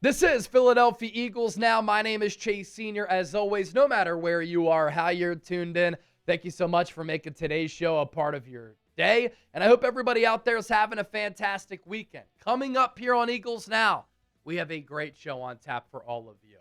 This is Philadelphia Eagles Now. My name is Chase Sr. As always, no matter where you are, how you're tuned in, thank you so much for making today's show a part of your day. And I hope everybody out there is having a fantastic weekend. Coming up here on Eagles Now, we have a great show on tap for all of you.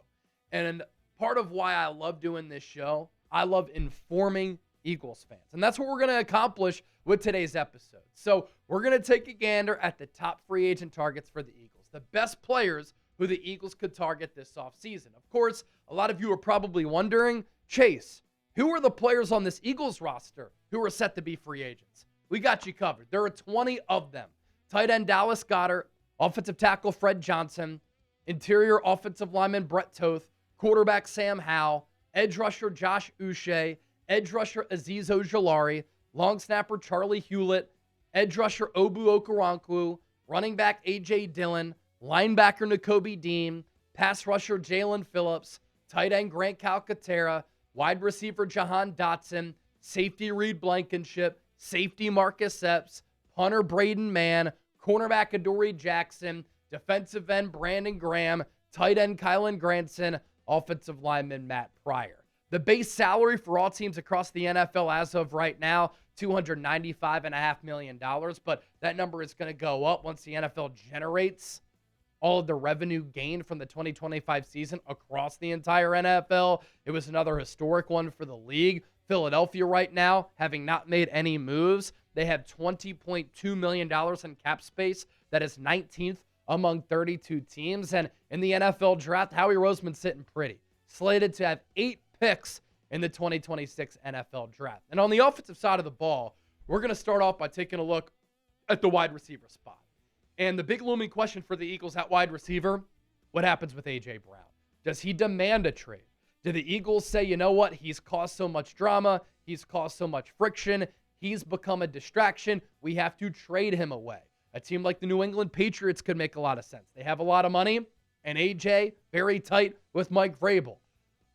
And part of why I love doing this show, I love informing Eagles fans. And that's what we're going to accomplish with today's episode. So we're going to take a gander at the top free agent targets for the Eagles, the best players who the Eagles could target this offseason. Of course, a lot of you are probably wondering, Chase, who are the players on this Eagles roster who are set to be free agents? We got you covered. There are 20 of them. Tight end Dallas Goedert, offensive tackle Fred Johnson, interior offensive lineman Brett Toth, quarterback Sam Howell, edge rusher Josh Uche, edge rusher Azeez Ojulari, long snapper Charlie Hewlett, edge rusher Obu Okoronkwo, running back A.J. Dillon, linebacker Nakobe Dean, pass rusher Jaelan Phillips, tight end Grant Calcaterra, wide receiver Jahan Dotson, safety Reed Blankenship, safety Marcus Epps, punter Braden Mann, cornerback Adoree Jackson, defensive end Brandon Graham, tight end Kylan Granson, offensive lineman Matt Pryor. The base salary for all teams across the NFL as of right now, $295.5 million, but that number is going to go up once the NFL generates all of the revenue gained from the 2025 season across the entire NFL. It was another historic one for the league. Philadelphia right now, having not made any moves, they have $20.2 million in cap space. That is 19th among 32 teams. And in the NFL draft, Howie Roseman's sitting pretty, slated to have 8 picks in the 2026 NFL draft. And on the offensive side of the ball, we're going to start off by taking a look at the wide receiver spot. And the big looming question for the Eagles at wide receiver, what happens with A.J. Brown? Does he demand a trade? Do the Eagles say, you know what, he's caused so much drama, he's caused so much friction, he's become a distraction, we have to trade him away? A team like the New England Patriots could make a lot of sense. They have a lot of money, and A.J. very tight with Mike Vrabel.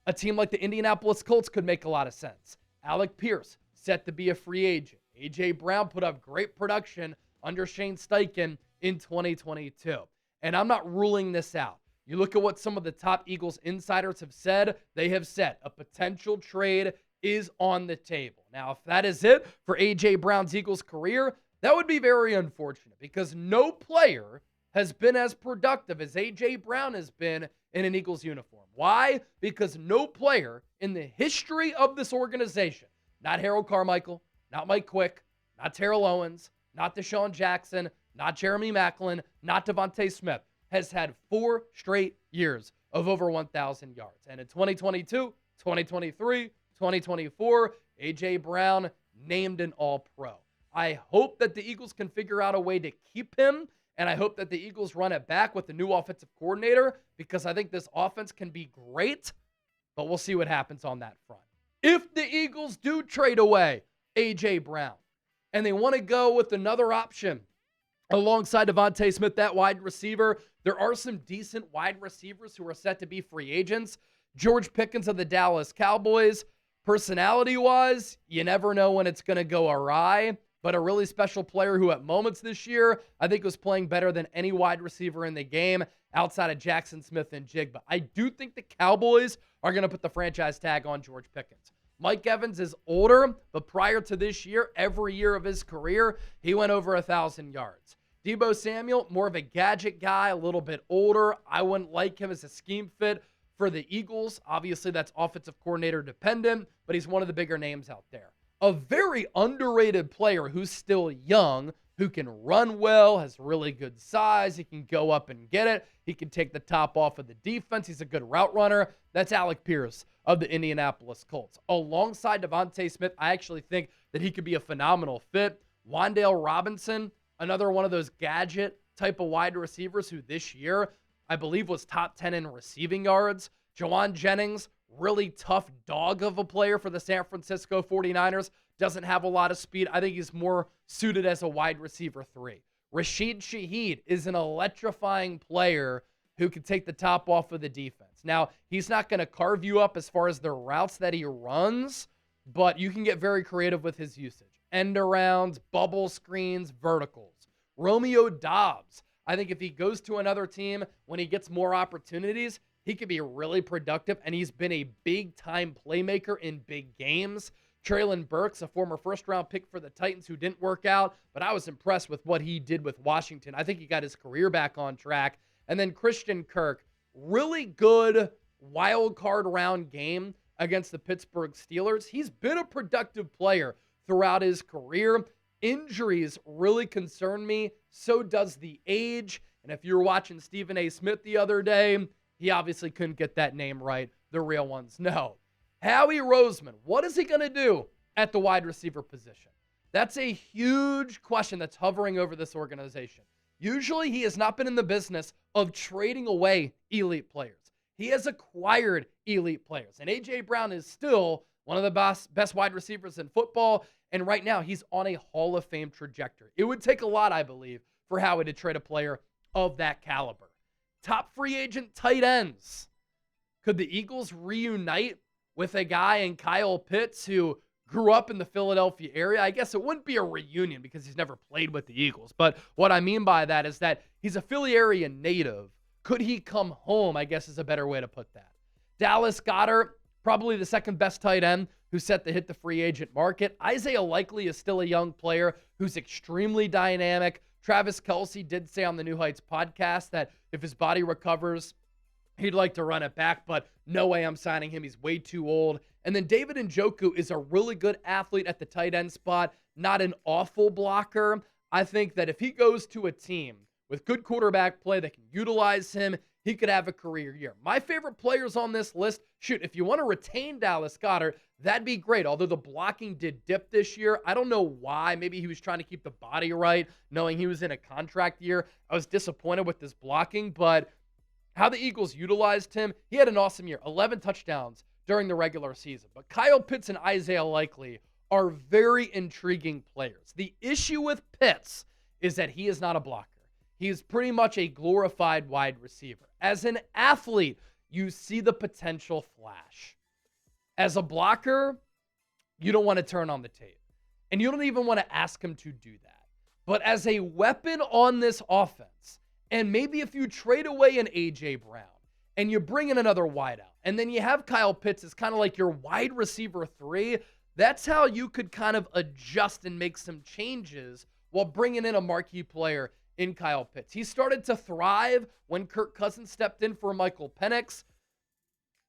A team like the Indianapolis Colts could make a lot of sense. Alec Pierce, set to be a free agent. A.J. Brown put up great production under Shane Steichen in 2022. And I'm not ruling this out. You look at what some of the top Eagles insiders have said. They have said a potential trade is on the table. Now, if that is it for A.J. Brown's Eagles career, that would be very unfortunate because no player has been as productive as A.J. Brown has been in an Eagles uniform. Why? Because no player in the history of this organization, not Harold Carmichael, not Mike Quick, not Terrell Owens, not Deshaun Jackson, not Jeremy Maclin, not Devontae Smith, has had 4 straight years of over 1,000 yards. And in 2022, 2023, 2024, A.J. Brown named an All-Pro. I hope that the Eagles can figure out a way to keep him, and I hope that the Eagles run it back with the new offensive coordinator because I think this offense can be great, but we'll see what happens on that front. If the Eagles do trade away A.J. Brown and they want to go with another option alongside Devontae Smith, that wide receiver, there are some decent wide receivers who are set to be free agents. George Pickens of the Dallas Cowboys, personality-wise, you never know when it's going to go awry, but a really special player who at moments this year, I think was playing better than any wide receiver in the game outside of Jackson Smith and Jigba. I do think the Cowboys are going to put the franchise tag on George Pickens. Mike Evans is older, but prior to this year, every year of his career, he went over 1,000 yards. Deebo Samuel, more of a gadget guy, a little bit older. I wouldn't like him as a scheme fit for the Eagles. Obviously, that's offensive coordinator dependent, but he's one of the bigger names out there. A very underrated player who's still young, who can run well, has really good size. He can go up and get it. He can take the top off of the defense. He's a good route runner. That's Alec Pierce of the Indianapolis Colts. Alongside Devontae Smith, I actually think that he could be a phenomenal fit. Wan'Dale Robinson, another one of those gadget type of wide receivers who this year, I believe, was top 10 in receiving yards. Jauan Jennings, really tough dog of a player for the San Francisco 49ers. Doesn't have a lot of speed. I think he's more suited as a wide receiver 3. Rashid Shaheed is an electrifying player who can take the top off of the defense. Now, he's not going to carve you up as far as the routes that he runs, but you can get very creative with his usage. End arounds, bubble screens, verticals. Romeo Doubs, I think if he goes to another team, when he gets more opportunities, he could be really productive, and he's been a big-time playmaker in big games. Treylon Burks, a former first-round pick for the Titans who didn't work out, but I was impressed with what he did with Washington. I think he got his career back on track. And then Christian Kirk, really good wild card round game against the Pittsburgh Steelers. He's been a productive player throughout his career. Injuries really concern me. So does the age. And if you were watching Stephen A. Smith the other day, he obviously couldn't get that name right. The real ones know. Howie Roseman, what is he going to do at the wide receiver position? That's a huge question that's hovering over this organization. Usually he has not been in the business of trading away elite players. He has acquired elite players. And A.J. Brown is still one of the best wide receivers in football. And right now he's on a Hall of Fame trajectory. It would take a lot, I believe, for Howie to trade a player of that caliber. Top free agent tight ends. Could the Eagles reunite with a guy in Kyle Pitts who grew up in the Philadelphia area? I guess it wouldn't be a reunion because he's never played with the Eagles. But what I mean by that is that he's a Philly area native. Could he come home, I guess is a better way to put that. Dallas Goedert, probably the second best tight end who's set to hit the free agent market. Isaiah Likely is still a young player who's extremely dynamic. Travis Kelce did say on the New Heights podcast that if his body recovers, he'd like to run it back, but no way I'm signing him. He's way too old. And then David Njoku is a really good athlete at the tight end spot, not an awful blocker. I think that if he goes to a team with good quarterback play that can utilize him, he could have a career year. My favorite players on this list, if you want to retain Dallas Goedert, that'd be great. Although the blocking did dip this year. I don't know why. Maybe he was trying to keep the body right, knowing he was in a contract year. I was disappointed with this blocking, but how the Eagles utilized him, he had an awesome year. 11 touchdowns during the regular season. But Kyle Pitts and Isaiah Likely are very intriguing players. The issue with Pitts is that he is not a blocker. He is pretty much a glorified wide receiver. As an athlete, you see the potential flash. As a blocker, you don't want to turn on the tape. And you don't even want to ask him to do that. But as a weapon on this offense, and maybe if you trade away an A.J. Brown, and you bring in another wideout, and then you have Kyle Pitts as kind of like your wide receiver 3, that's how you could kind of adjust and make some changes while bringing in a marquee player in Kyle Pitts. He started to thrive when Kirk Cousins stepped in for Michael Penix.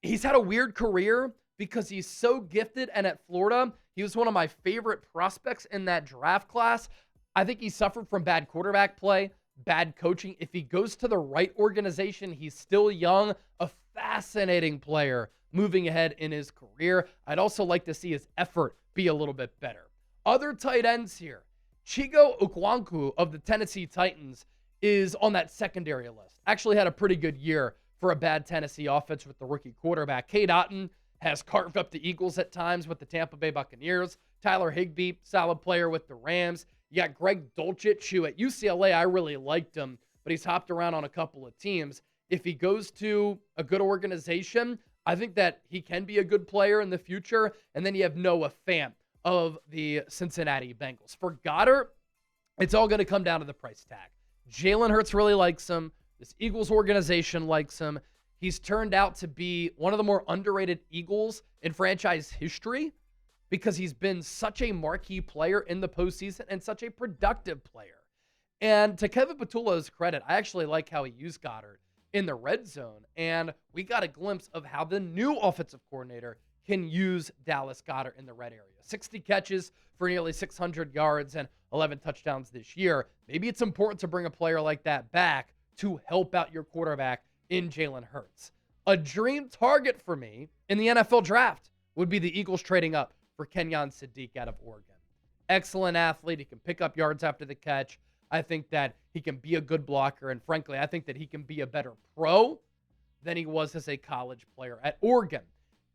He's had a weird career because he's so gifted, and at Florida, he was one of my favorite prospects in that draft class. I think he suffered from bad quarterback play, bad coaching. If he goes to the right organization, he's still young, a fascinating player moving ahead in his career. I'd also like to see his effort be a little bit better. Other tight ends here. Chigoziem Okonkwo of the Tennessee Titans is on that secondary list. Actually had a pretty good year for a bad Tennessee offense with the rookie quarterback. Cade Otton has carved up the Eagles at times with the Tampa Bay Buccaneers. Tyler Higbee, solid player with the Rams. You got Greg Dulcich, who at UCLA, I really liked him, but he's hopped around on a couple of teams. If he goes to a good organization, I think that he can be a good player in the future. And then you have Noah Fant of the Cincinnati Bengals. For Goedert, it's all going to come down to the price tag. Jalen Hurts really likes him. This Eagles organization likes him. He's turned out to be one of the more underrated Eagles in franchise history because he's been such a marquee player in the postseason and such a productive player. And to Kevin Patullo's credit, I actually like how he used Goedert in the red zone. And we got a glimpse of how the new offensive coordinator can use Dallas Goedert in the red area. 60 catches for nearly 600 yards and 11 touchdowns this year. Maybe it's important to bring a player like that back to help out your quarterback in Jalen Hurts. A dream target for me in the NFL draft would be the Eagles trading up for Kenyon Sadiq out of Oregon. Excellent athlete. He can pick up yards after the catch. I think that he can be a good blocker. And frankly, I think that he can be a better pro than he was as a college player at Oregon.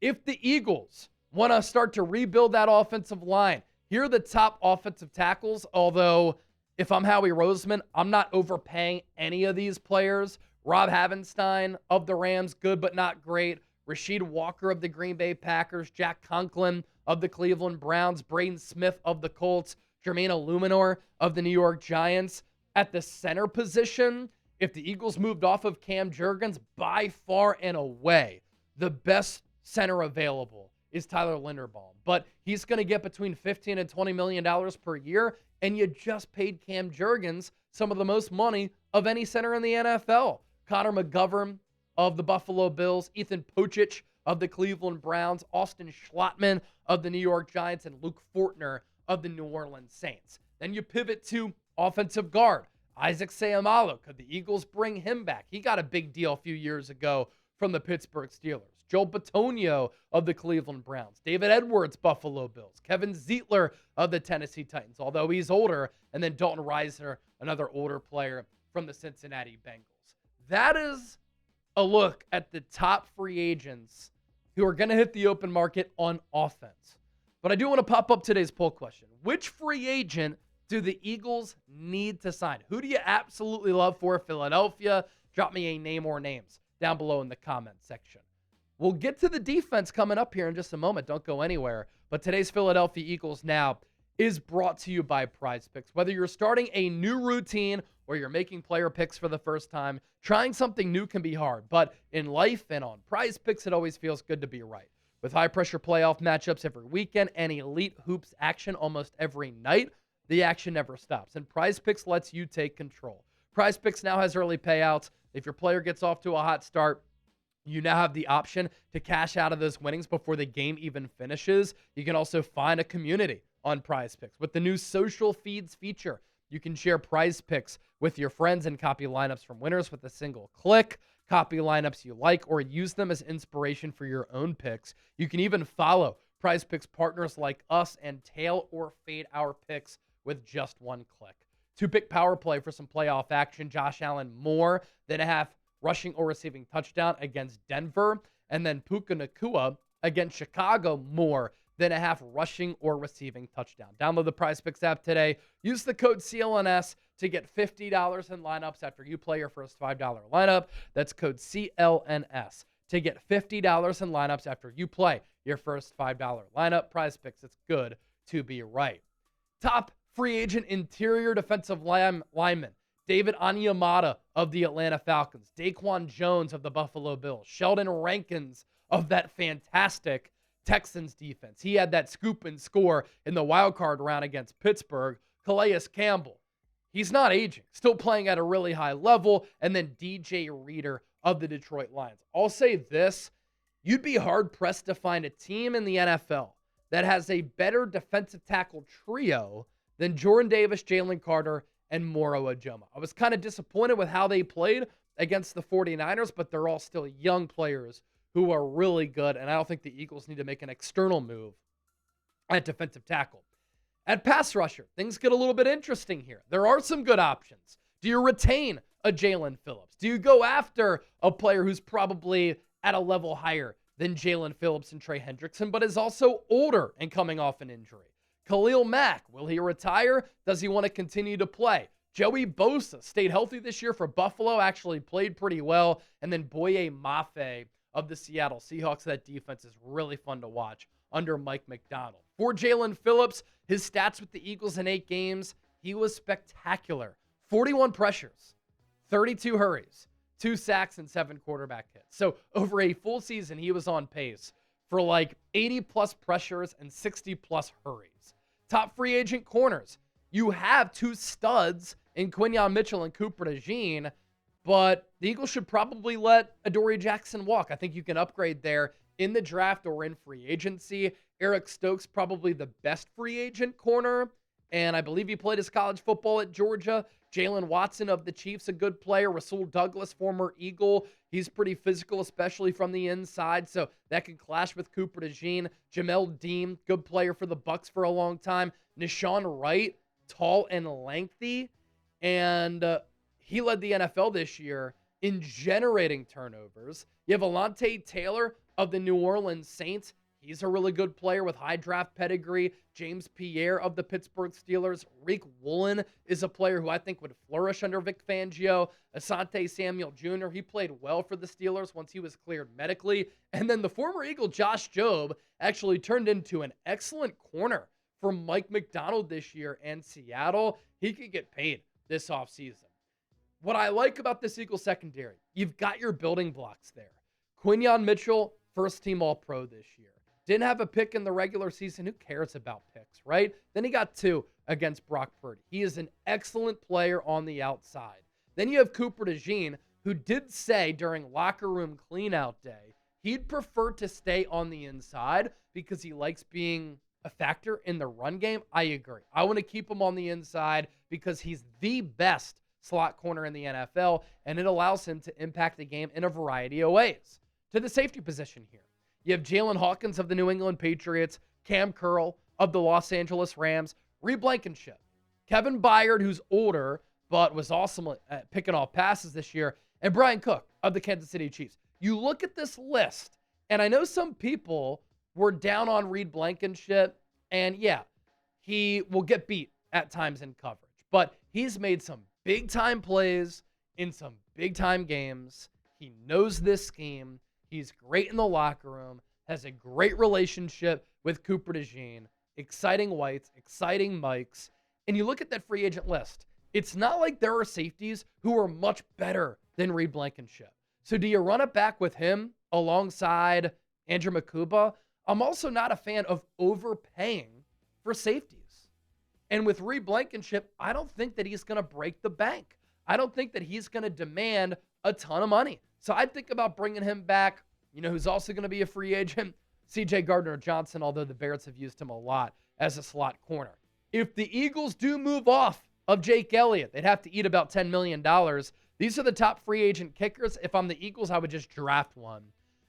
If the Eagles want to start to rebuild that offensive line, here are the top offensive tackles. Although, if I'm Howie Roseman, I'm not overpaying any of these players. Rob Havenstein of the Rams, good but not great. Rasheed Walker of the Green Bay Packers. Jack Conklin of the Cleveland Browns. Braden Smith of the Colts. Jermaine Eluemunor of the New York Giants. At the center position, if the Eagles moved off of Cam Jurgens, by far and away, the best center available is Tyler Linderbaum. But he's going to get between $15 and $20 million per year, and you just paid Cam Jurgens some of the most money of any center in the NFL. Connor McGovern of the Buffalo Bills, Ethan Pocic of the Cleveland Browns, Austin Schlottman of the New York Giants, and Luke Fortner of the New Orleans Saints. Then you pivot to offensive guard. Isaac Seumalo, could the Eagles bring him back? He got a big deal a few years ago from the Pittsburgh Steelers. Joe Bitonio of the Cleveland Browns. David Edwards, Buffalo Bills. Kevin Zeitler of the Tennessee Titans, although he's older. And then Dalton Risner, another older player from the Cincinnati Bengals. That is a look at the top free agents who are going to hit the open market on offense. But I do want to pop up today's poll question. Which free agent do the Eagles need to sign? Who do you absolutely love for Philadelphia? Drop me a name or names down below in the comments section. We'll get to the defense coming up here in just a moment. Don't go anywhere. But today's Philadelphia Eagles Now is brought to you by Prize Picks. Whether you're starting a new routine or you're making player picks for the first time, trying something new can be hard. But in life and on Prize Picks, it always feels good to be right. With high-pressure playoff matchups every weekend and elite hoops action almost every night, the action never stops. And Prize Picks lets you take control. Prize Picks now has early payouts. If your player gets off to a hot start, you now have the option to cash out of those winnings before the game even finishes. You can also find a community on Prize Picks. With the new social feeds feature, you can share Prize Picks with your friends and copy lineups from winners with a single click. Copy lineups you like or use them as inspiration for your own picks. You can even follow Prize Picks partners like us and tail or fade our picks with just one click. 2-pick power play for some playoff action. Josh Allen more than a half rushing or receiving touchdown against Denver. And then Puka Nacua against Chicago more than a half rushing or receiving touchdown. Download the Prize Picks app today. Use the code CLNS to get $50 in lineups after you play your first $5 lineup. That's code CLNS to get $50 in lineups after you play your first $5 lineup. Prize Picks, it's good to be right. Top free agent interior defensive lineman, David Onyemata of the Atlanta Falcons, Daquan Jones of the Buffalo Bills, Sheldon Rankins of that fantastic Texans defense. He had that scoop and score in the wild card round against Pittsburgh. Calais Campbell, he's not aging, still playing at a really high level. And then DJ Reader of the Detroit Lions. I'll say this, you'd be hard-pressed to find a team in the NFL that has a better defensive tackle trio than Jordan Davis, Jalen Carter, and Moro Ojomo. I was kind of disappointed with how they played against the 49ers, but they're all still young players who are really good, and I don't think the Eagles need to make an external move at defensive tackle. At pass rusher, things get a little bit interesting here. There are some good options. Do you retain a Jaelan Phillips? Do you go after a player who's probably at a level higher than Jaelan Phillips and Trey Hendrickson, but is also older and coming off an injury? Khalil Mack, will he retire? Does he want to continue to play? Joey Bosa stayed healthy this year for Buffalo, actually played pretty well. And then Boye Mafeh of the Seattle Seahawks. That defense is really fun to watch under Mike Macdonald. For Jaelan Phillips, his stats with the Eagles in 8 games, he was spectacular. 41 pressures, 32 hurries, 2 sacks, and 7 quarterback hits. So over a full season, he was on pace for like 80-plus pressures and 60-plus hurries. Top free agent corners. You have 2 studs in Quinyon Mitchell and Cooper DeJean, but the Eagles should probably let Adoree Jackson walk. I think you can upgrade there in the draft or in free agency. Eric Stokes, probably the best free agent corner, and I believe he played his college football at Georgia. Jaylen Watson of the Chiefs, a good player. Rasul Douglas, former Eagle. He's pretty physical, especially from the inside, so that can clash with Cooper DeJean. Jamel Dean, good player for the Bucs for a long time. Nahshon Write, tall and lengthy, and he led the NFL this year in generating turnovers. You have Alontae Taylor of the New Orleans Saints. He's a really good player with high draft pedigree. James Pierre of the Pittsburgh Steelers. Tariq Woolen is a player who I think would flourish under Vic Fangio. Asante Samuel Jr., he played well for the Steelers once he was cleared medically. And then the former Eagle Josh Jobe actually turned into an excellent corner for Mike Macdonald this year and Seattle. He could get paid this offseason. what I like about this Eagles secondary, you've got your building blocks there. Quinyon Mitchell, first-team All-Pro this year. Didn't have a pick in the regular season. Who cares about picks, right? Then he got 2 against Brock Purdy. He is an excellent player on the outside. Then you have Cooper DeJean, who did say during locker room cleanout day, he'd prefer to stay on the inside because he likes being a factor in the run game. I agree. I want to keep him on the inside because he's the best slot corner in the NFL, and it allows him to impact the game in a variety of ways. To the safety position here, you have Jaylinn Hawkins of the New England Patriots, Cam Curl of the Los Angeles Rams, Reed Blankenship, Kevin Byard, who's older but was awesome at picking off passes this year, and Brian Cook of the Kansas City Chiefs. You look at this list, and I know some people were down on Reed Blankenship, and yeah, he will get beat at times in coverage, but he's made some big-time plays in some big-time games. He knows this scheme. He's great in the locker room, has a great relationship with Cooper DeJean, exciting whites, exciting Mikes, and you look at that free agent list. It's not like there are safeties who are much better than Reed Blankenship. So do you run it back with him alongside Andrew Makuba? I'm also not a fan of overpaying for safeties. And with Reed Blankenship, I don't think that he's going to break the bank. I don't think that he's going to demand a ton of money. So I'd think about bringing him back. You know who's also going to be a free agent? C.J. Gardner-Johnson, although the Bears have used him a lot as a slot corner. If the Eagles do move off of Jake Elliott, they'd have to eat about $10 million. These are the top free agent kickers. If I'm the Eagles, I would just draft one.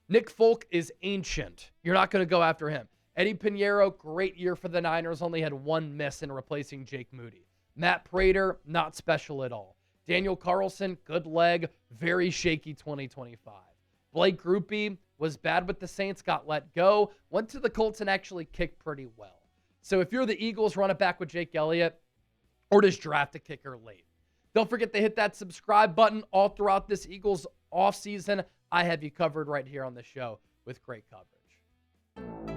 Nick Folk is ancient. You're not going to go after him. Eddie Pinheiro, great year for the Niners, only had 1 miss in replacing Jake Moody. Matt Prater, not special at all. Daniel Carlson, good leg, very shaky 2025. Blake Grupe was bad with the Saints, got let go, went to the Colts and actually kicked pretty well. So if you're the Eagles, run it back with Jake Elliott or just draft a kicker late. Don't forget to hit that subscribe button all throughout this Eagles offseason. I have you covered right here on the show with great coverage.